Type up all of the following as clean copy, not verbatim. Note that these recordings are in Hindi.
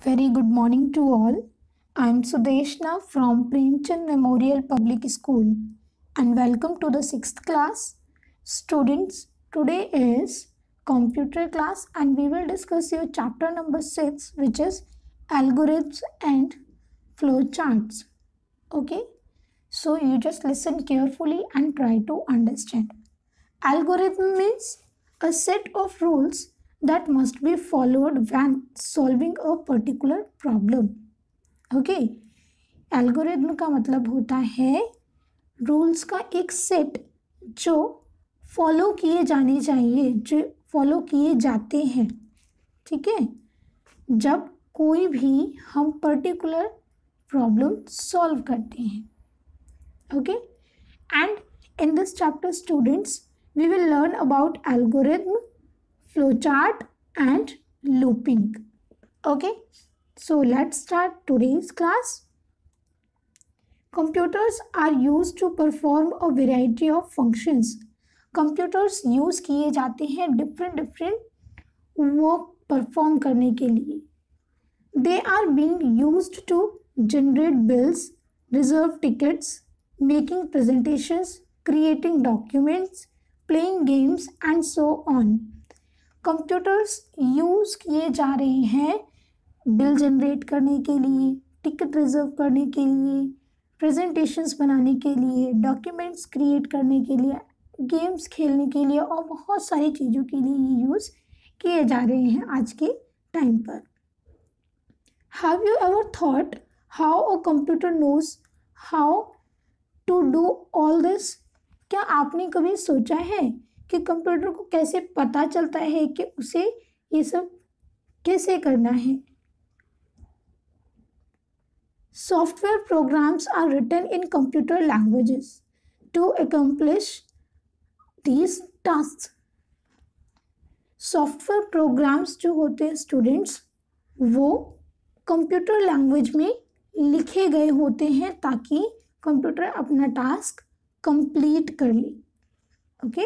Very good morning to all. I am Sudeshna from Premchand Memorial Public School and welcome to the 6th class. Students, today is computer class and we will discuss your chapter number 6, which is algorithms and flowcharts. Okay, so you just listen carefully and try to understand. Algorithm means a set of rules that must be followed when solving a particular problem. Okay, algorithm का मतलब होता है रूल्स का एक सेट जो फॉलो किए जाने चाहिए, जो फॉलो किए जाते हैं. ठीक है, जब कोई भी हम पर्टिकुलर प्रॉब्लम सॉल्व करते हैं. Okay, and in this chapter students we will learn about algorithm, flowchart and looping. Okay, so let's start today's class. Computers are used to perform a variety of functions. Computers use किए जाते हैं different work perform करने के लिए. They are being used to generate bills, reserve tickets, making presentations, creating documents, playing games and so on. Computers use किए जा रहे हैं बिल जनरेट करने के लिए, टिकट रिजर्व करने के लिए, प्रेजेंटेशंस बनाने के लिए, डॉक्यूमेंट्स क्रिएट करने के लिए, गेम्स खेलने के लिए और बहुत सारी चीज़ों के लिए ये यूज़ किए जा रहे हैं आज के टाइम पर. Have you ever thought how a computer knows how to do all this? क्या आपने कभी सोचा है कि कंप्यूटर को कैसे पता चलता है कि उसे ये सब कैसे करना है? Software programs are written in computer languages to accomplish these task. Software programs जो होते हैं स्टूडेंट्स, वो कंप्यूटर लैंग्वेज में लिखे गए होते हैं ताकि कंप्यूटर अपना टास्क कंप्लीट कर ले. Okay,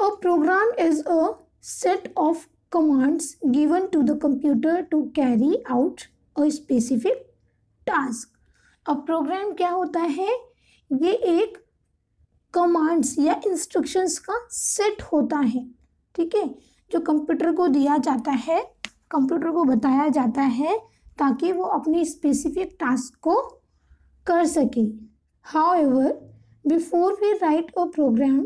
a program is a set of commands given to the computer to carry out a specific task. अब प्रोग्राम क्या होता है? ये एक कमांड्स या इंस्ट्रक्शंस का सेट होता है. ठीक है, जो कंप्यूटर को दिया जाता है, कंप्यूटर को बताया जाता है ताकि वो अपने स्पेसिफिक टास्क को कर सके. However, before we write a program,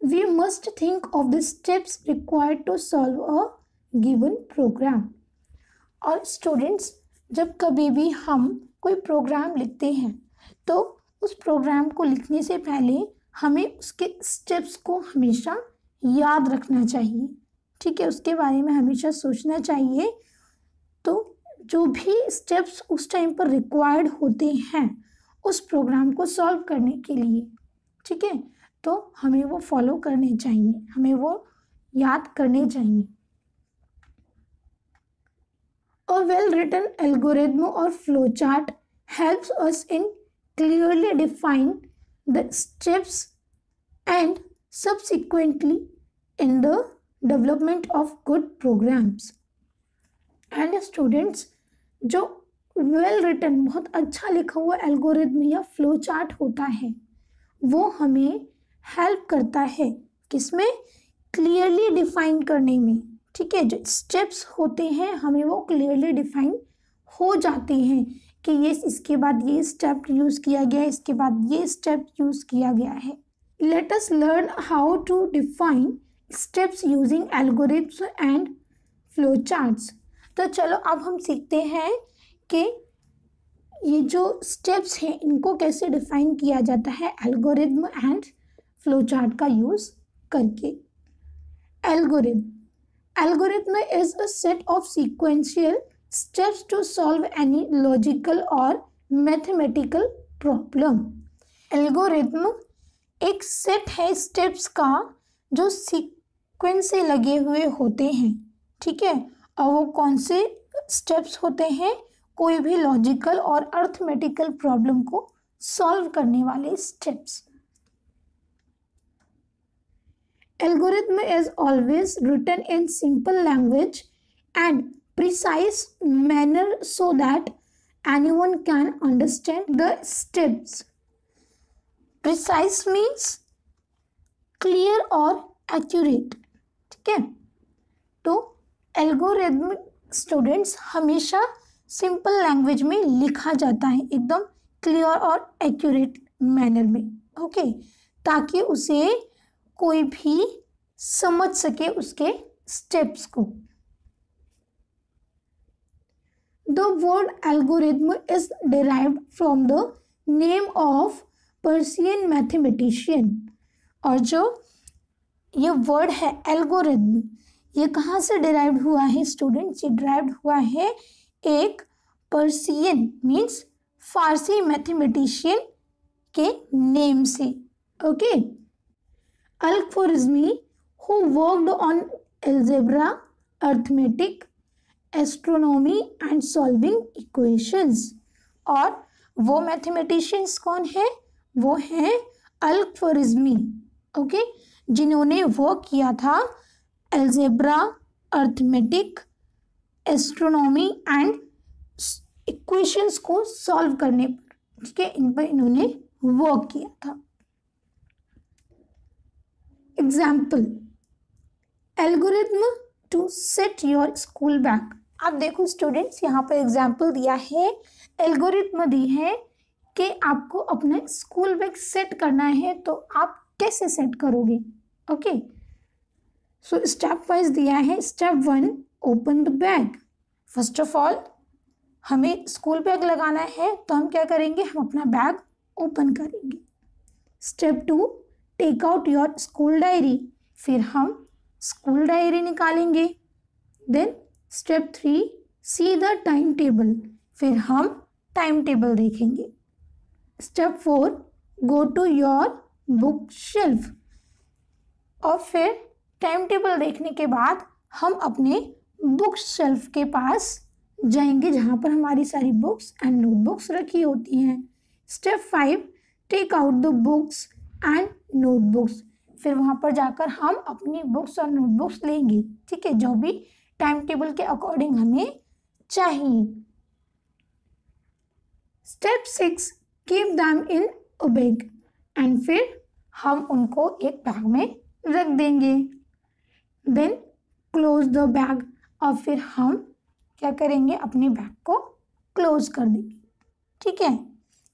we must think of the steps required to solve a given program. और स्टूडेंट्स, जब कभी भी हम कोई प्रोग्राम लिखते हैं तो उस प्रोग्राम को लिखने से पहले हमें उसके स्टेप्स को हमेशा याद रखना चाहिए. ठीक है, उसके बारे में हमेशा सोचना चाहिए. तो जो भी स्टेप्स उस टाइम पर रिक्वायर्ड होते हैं उस प्रोग्राम को सॉल्व करने के लिए, ठीक है, तो हमें वो फॉलो करने चाहिए, हमें वो याद करने चाहिए. A well written algorithm or flowchart helps us in clearly define the steps and subsequently in the development of good programs. And students, जो वेल रिटन बहुत अच्छा लिखा हुआ एल्गोरिथम या फ्लो चार्ट होता है वो हमें हेल्प करता है किसमें? क्लियरली डिफाइन करने में. ठीक है, जो स्टेप्स होते हैं हमें वो क्लियरली डिफाइन हो जाते हैं कि ये इसके बाद ये स्टेप यूज़ किया गया है, इसके बाद ये स्टेप यूज़ किया गया है. Let us learn how to define steps using algorithms and flow charts. तो चलो अब हम सीखते हैं कि ये जो स्टेप्स हैं इनको कैसे डिफाइन किया जाता है एल्गोरिथम एंड फ्लोचार्ट का यूज़ करके. Algorithm is a set of sequential steps to solve any logical और मैथमेटिकल प्रॉब्लम. एल्गोरिथम एक सेट है स्टेप्स का जो सीक्वेंस से लगे हुए होते हैं. ठीक है, और वो कौन से स्टेप्स होते हैं? कोई भी लॉजिकल और अर्थमेटिकल प्रॉब्लम को सॉल्व करने वाले steps. Algorithm is always written in simple language and precise manner so that anyone can understand the steps. Precise means clear और accurate, ठीक है। तो एल्गोरिथम स्टूडेंट्स हमेशा सिंपल लैंग्वेज में लिखा जाता है, एकदम क्लियर और एक्यूरेट मैनर में, ओके, ताकि उसे कोई भी समझ सके उसके स्टेप्स को। The word algorithm is derived from the name of Persian mathematician। और जो ये वर्ड है एल्गोरिथम, ये कहाँ से डिराइव्ड हुआ है स्टूडेंट्स? ये डिराइव्ड हुआ है एक पर्सियन मीन्स फारसी मैथमेटिशियन के नेम से, okay. Al Khwarizmi who worked on algebra, arithmetic, astronomy and solving equations. और वो मैथमेटिशियंस कौन है? वो हैं अल-ख्वारिज़मी, ओके, जिन्होंने वर्क किया था algebra, arithmetic, astronomy and equations को सॉल्व करने पर, ठीक है, इन पर इन्होंने वर्क किया था। Example, algorithm to set your school bag. आप देखो स्टूडेंट्स, यहाँ पर एग्जाम्पल दिया है, एल्गोरिथम दी है कि आपको अपना स्कूल बैग सेट करना है, तो आप कैसे सेट करोगे, ओके। सो स्टेप वाइज दिया है। Step 1, open the bag. First of all हमें स्कूल बैग लगाना है, तो हम क्या करेंगे? हम अपना बैग ओपन करेंगे। Step 2, take out your school diary. फिर हम स्कूल डायरी निकालेंगे। Then step 3, see the time table. फिर हम टाइम टेबल देखेंगे। Step 4, go to your book shelf. और फिर टाइम टेबल देखने के बाद हम अपने बुक शेल्फ के पास जाएंगे, जहाँ पर हमारी सारी बुक्स एंड नोटबुक्स रखी होती हैं। Step 5, take out the books and notebooks. फिर वहाँ पर जाकर हम अपनी बुक्स और नोटबुक्स लेंगे, ठीक है, जो भी टाइम टेबल के अकॉर्डिंग हमें चाहिए। Step 6, keep them in a bag. And फिर हम उनको एक बैग में रख देंगे। Then close the bag. और फिर हम क्या करेंगे? अपने बैग को क्लोज कर देंगे, ठीक है।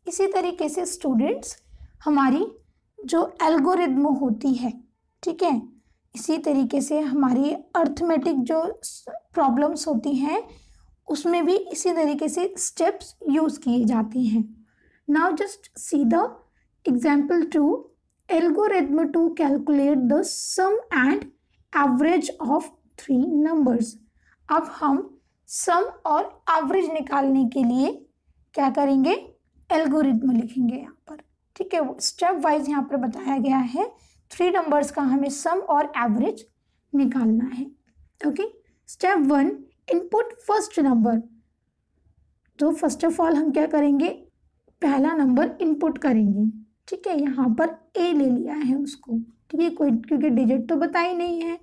इसी तरीके से स्टूडेंट्स हमारी जो एल्गोरिथम होती है, ठीक है, इसी तरीके से हमारी अर्थमेटिक जो प्रॉब्लम्स होती हैं उसमें भी इसी तरीके से स्टेप्स यूज़ किए जाते हैं। Now just see the example 2, algorithm to calculate the sum and average of 3 numbers. अब हम सम और एवरेज निकालने के लिए क्या करेंगे? एल्गोरिथम लिखेंगे यहाँ पर, ठीक है। स्टेप वाइज यहाँ पर बताया गया है। 3 नंबर्स का हमें सम और एवरेज निकालना है, okay. Step 1, input first number. तो फर्स्ट ऑफ ऑल हम क्या करेंगे? पहला नंबर इनपुट करेंगे, ठीक है। यहाँ पर ए ले लिया है उसको, ठीक है, कोई क्योंकि डिजिट तो बताई नहीं है,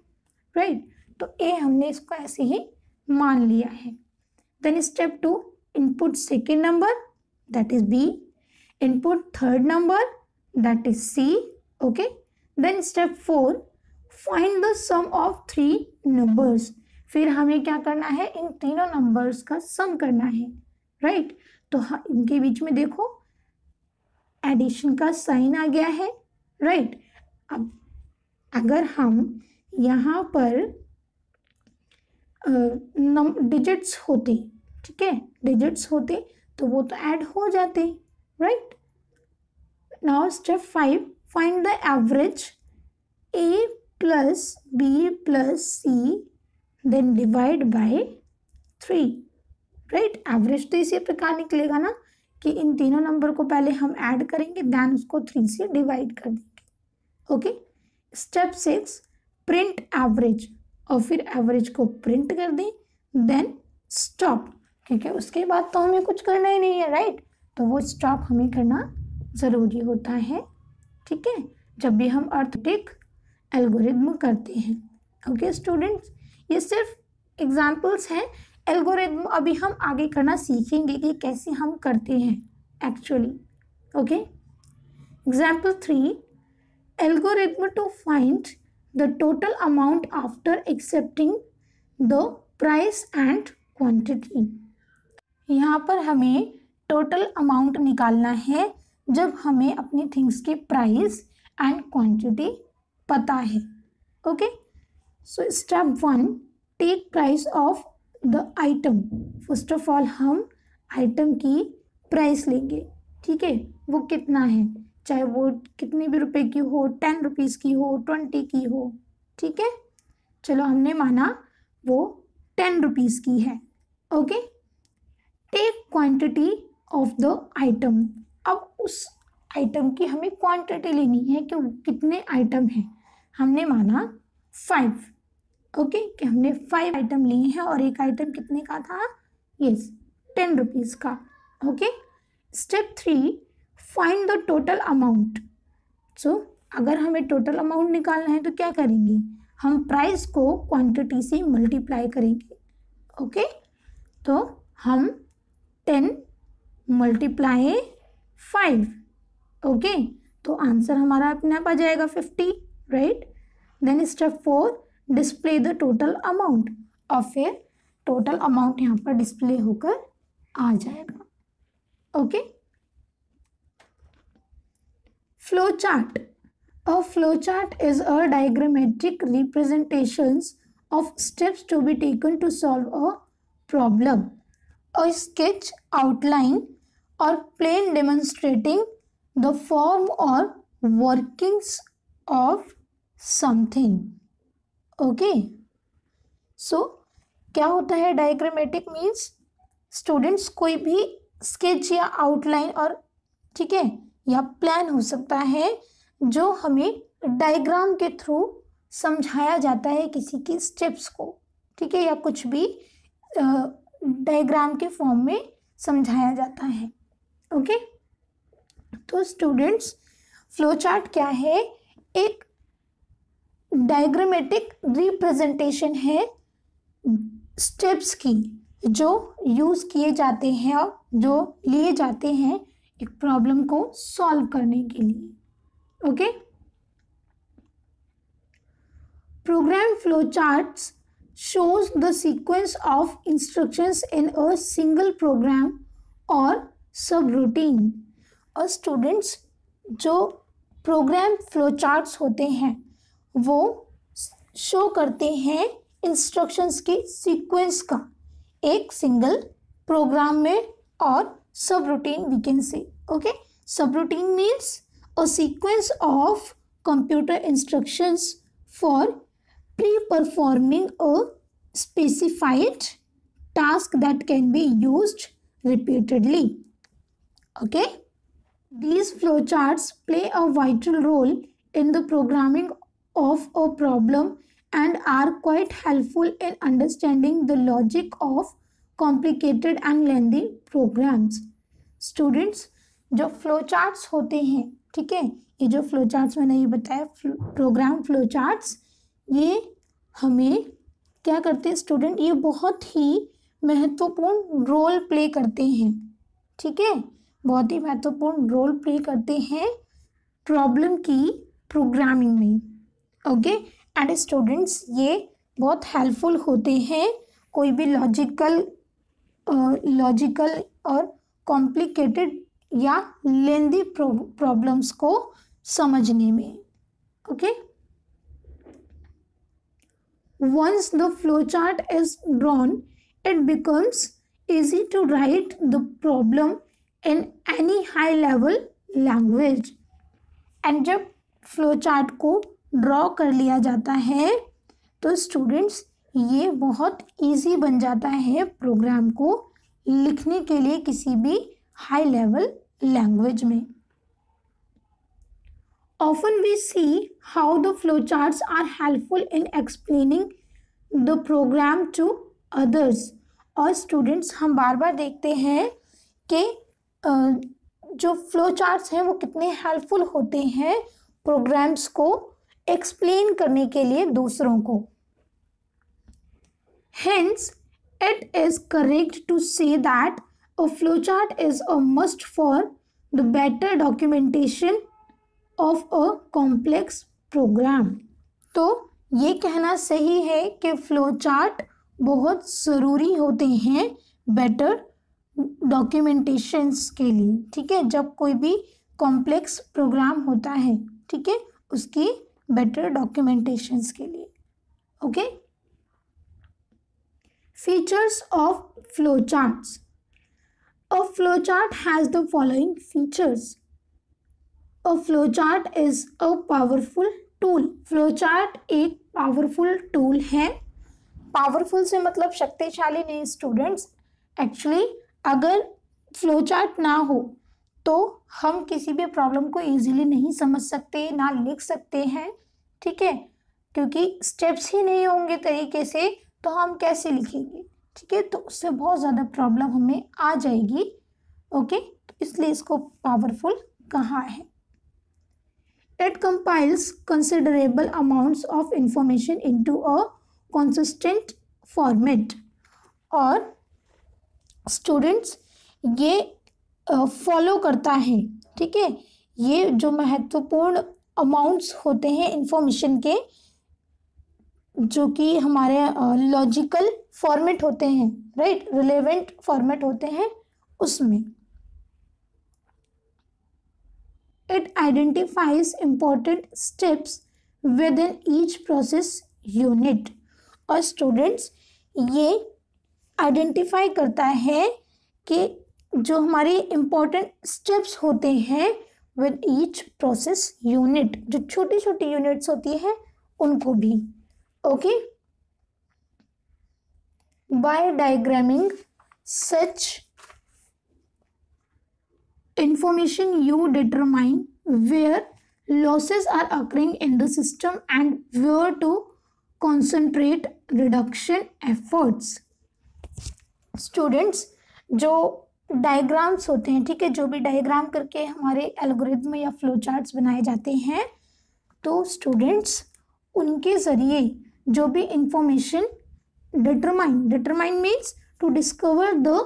राइट, तो ए हमने इसको ऐसे ही मान लिया है। Then step 2, input second number, that is B. Input third number, that is C, okay. Then step 4, find the sum of 3 numbers। फिर हमें क्या करना है? इन तीनों नंबर्स का सम करना है, राइट। तो इनके बीच में देखो एडिशन का साइन आ गया है, राइट। अब अगर हम यहाँ पर डिजिट्स होते, ठीक है, डिजिट्स होते तो वो तो ऐड हो जाते, right? Now step 5, find the average A plus B plus C, then divide by 3, right? Average तो इसी प्रकार निकलेगा ना कि इन तीनों नंबर को पहले हम ऐड करेंगे, देन उसको 3 से डिवाइड कर देंगे, ओके। Step 6, print average. और फिर एवरेज को प्रिंट कर दें, देन स्टॉप, क्योंकि उसके बाद तो हमें कुछ करना ही नहीं है, राइट। तो वो स्टॉप हमें करना ज़रूरी होता है, ठीक है, जब भी हम अर्थमेटिक एल्गोरिथम करते हैं, ओके स्टूडेंट्स। ये सिर्फ एग्जाम्पल्स हैं। एल्गोरिथम अभी हम आगे करना सीखेंगे कि कैसे हम करते हैं actually. Okay, example 3, algorithm to find the total amount after accepting the price and quantity. यहाँ पर हमें टोटल अमाउंट निकालना है जब हमें अपनी थिंग्स की प्राइस एंड क्वांटिटी पता है। Okay, so step 1, take price of the item. First of all हम आइटम की प्राइस लेंगे, ठीक है, वो कितना है, चाहे वो कितने भी रुपए की हो, 10 रुपीज़ की हो, 20 की हो, ठीक है। चलो हमने माना वो 10 रुपीज़ की है। Okay, take quantity of the item. अब उस आइटम की हमें क्वांटिटी लेनी है कि कितने आइटम हैं। हमने माना 5। ओके, कि हमने 5 आइटम लिए हैं और एक आइटम कितने का था, यस 10 रुपीज़ का। Okay, step 3, find the total amount. So अगर हमें टोटल अमाउंट निकालना है तो क्या करेंगे, हम प्राइस को क्वांटिटी से मल्टीप्लाई करेंगे। ओके, तो हम 10 मल्टीप्लाई 5, ओके, तो आंसर हमारा अपने आप आ जाएगा 50, right. Then step 4, display the total amount, और फिर टोटल अमाउंट यहाँ पर डिस्प्ले होकर आ जाएगा। Okay, flow chart. A flow chart is a diagrammatic representations of steps to be taken to solve a problem. A sketch, outline or plan demonstrating the form or workings of something. Okay. So क्या होता है diagrammatic means स्टूडेंट्स कोई भी स्केच या आउटलाइन और ठीक है या प्लान हो सकता है जो हमें डायग्राम के थ्रू समझाया जाता है किसी की स्टेप्स को, ठीक है, या कुछ भी डायग्राम के फॉर्म में समझाया जाता है। ओके, तो स्टूडेंट्स फ्लो चार्ट क्या है, एक डायग्रामेटिक रिप्रेजेंटेशन है स्टेप्स की जो यूज़ किए जाते हैं और जो लिए जाते हैं एक प्रॉब्लम को सॉल्व करने के लिए। Okay, program flowcharts shows the sequence of instructions in a single program or subroutine। और स्टूडेंट्स जो प्रोग्राम फ्लोचार्ट्स होते हैं वो शो करते हैं इंस्ट्रक्शंस की सीक्वेंस का एक सिंगल प्रोग्राम में और subroutine we can say. Okay, subroutine means a sequence of computer instructions for pre-performing a specified task that can be used repeatedly. Okay, these flowcharts play a vital role in the programming of a problem and are quite helpful in understanding the logic of complicated and lengthy programs. Students, जो flowcharts होते हैं, ठीक है, ये जो फ्लो चार्ट्स मैंने ये बताया प्रोग्राम फ्लो चार्ट्स, ये हमें क्या करते हैं स्टूडेंट, ये बहुत ही महत्वपूर्ण रोल प्ले करते हैं, ठीक है, बहुत ही महत्वपूर्ण रोल प्ले करते हैं प्रॉब्लम की प्रोग्रामिंग में। ओके, एंड स्टूडेंट्स ये बहुत हेल्पफुल होते हैं कोई भी लॉजिकल और कॉम्प्लिकेटेड या लेंदी प्रॉब्लम्स को समझने में। Okay, once the flow chart is drawn it becomes easy to write the problem in any high level language. And जब फ्लो चार्ट को ड्रॉ कर लिया जाता है तो स्टूडेंट्स ये बहुत इजी बन जाता है प्रोग्राम को लिखने के लिए किसी भी हाई लेवल लैंग्वेज में। Often we see how the flowcharts are helpful in explaining the program to others। और स्टूडेंट्स हम बार बार देखते हैं कि जो फ्लोचार्ट्स हैं वो कितने हेल्पफुल होते हैं प्रोग्राम्स को एक्सप्लेन करने के लिए दूसरों को। Hence, it is correct to say that a flowchart is a must for the better documentation of a complex program. तो ये कहना सही है कि फ्लोचार्ट बहुत ज़रूरी होते हैं बेटर डॉक्यूमेंटेशंस के लिए, ठीक है, जब कोई भी कॉम्प्लेक्स प्रोग्राम होता है, ठीक है, उसकी बेटर डॉक्यूमेंटेशंस के लिए. Okay. Features of flowcharts. A flowchart has the following features. A flowchart is a powerful tool. Flowchart एक powerful tool है. Powerful से मतलब शक्तिशाली नहीं स्टूडेंट्स. Actually अगर flowchart ना हो तो हम किसी भी प्रॉब्लम को इजीली नहीं समझ सकते, ना लिख सकते हैं, ठीक है, क्योंकि स्टेप्स ही नहीं होंगे तरीके से तो हम कैसे लिखेंगे, ठीक है, तो उससे बहुत ज़्यादा प्रॉब्लम हमें आ जाएगी. ओके, तो इसलिए इसको पावरफुल कहा है. It compiles considerable amounts of information into a consistent format. और स्टूडेंट्स ये फॉलो करता है, ठीक है, ये जो महत्वपूर्ण अमाउंट्स होते हैं इंफॉर्मेशन के, जो कि हमारे लॉजिकल फॉर्मेट होते हैं, राइट, रिलेवेंट फॉर्मेट होते हैं, उसमें. It identifies important steps with in each process unit. और स्टूडेंट्स ये आइडेंटिफाई करता है कि जो हमारे इम्पोर्टेंट स्टेप्स होते हैं विद ईच प्रोसेस यूनिट, जो छोटी छोटी यूनिट्स होती हैं उनको भी. Okay. By diagramming such information you determine where losses are occurring in the system and where to concentrate reduction efforts. Students जो डायग्राम्स होते हैं, ठीक है, जो भी डायग्राम करके हमारे एल्गोरिथम या फ्लो चार्ट्स बनाए जाते हैं, तो स्टूडेंट्स उनके ज़रिए जो भी information determine means to discover the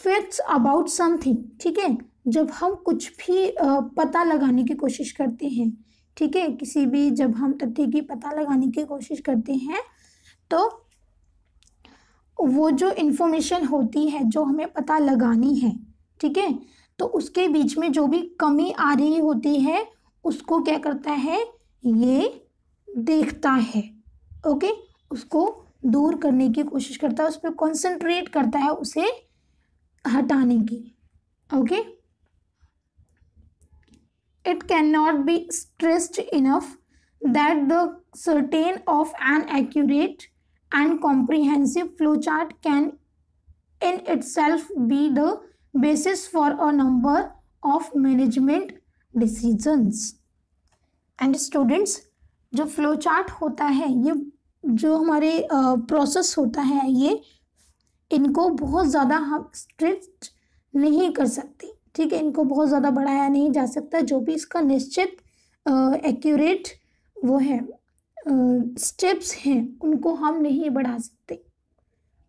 facts about something, ठीक है, जब हम कुछ भी पता लगाने की कोशिश करते हैं, ठीक है, किसी भी जब हम तथ्य की पता लगाने की कोशिश करते हैं तो वो जो इन्फॉर्मेशन होती है जो हमें पता लगानी है, ठीक है, तो उसके बीच में जो भी कमी आ रही होती है उसको क्या करता है, ये देखता है. ओके, उसको दूर करने की कोशिश करता है, उस पर कॉन्सेंट्रेट करता है उसे हटाने की. Okay. It cannot be stressed enough that the certain of an accurate and comprehensive flowchart can in itself be the basis for a number of management decisions. And students, जो flowchart होता है, ये जो हमारे प्रोसेस होता है, ये इनको बहुत ज़्यादा हम स्ट्रिक्ट नहीं कर सकते, ठीक है, इनको बहुत ज़्यादा बढ़ाया नहीं जा सकता. जो भी इसका निश्चित एक्यूरेट वो है स्टेप्स हैं उनको हम नहीं बढ़ा सकते,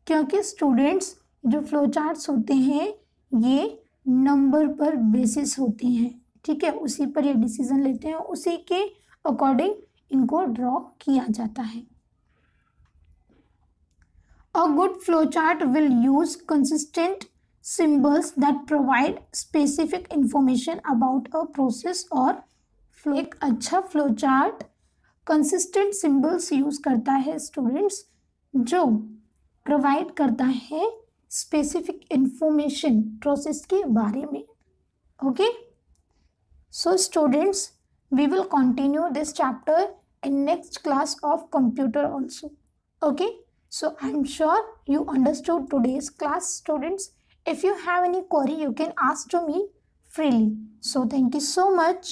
क्योंकि स्टूडेंट्स जो फ्लो चार्ट्स होते हैं ये नंबर पर बेसिस होती हैं, ठीक है, उसी पर ये डिसीजन लेते हैं, उसी के अकॉर्डिंग इनको ड्रॉ किया जाता है. A good flowchart will use consistent symbols that provide specific information about a process or flow. एक अच्छा flowchart consistent symbols use करता है स्टूडेंट्स, जो प्रोवाइड करता है specific information प्रोसेस के बारे में. Okay, so students, we will continue this chapter in next class of computer also. Okay. So I'm sure you understood today's class, students. If you have any query, you can ask to me freely. So thank you so much.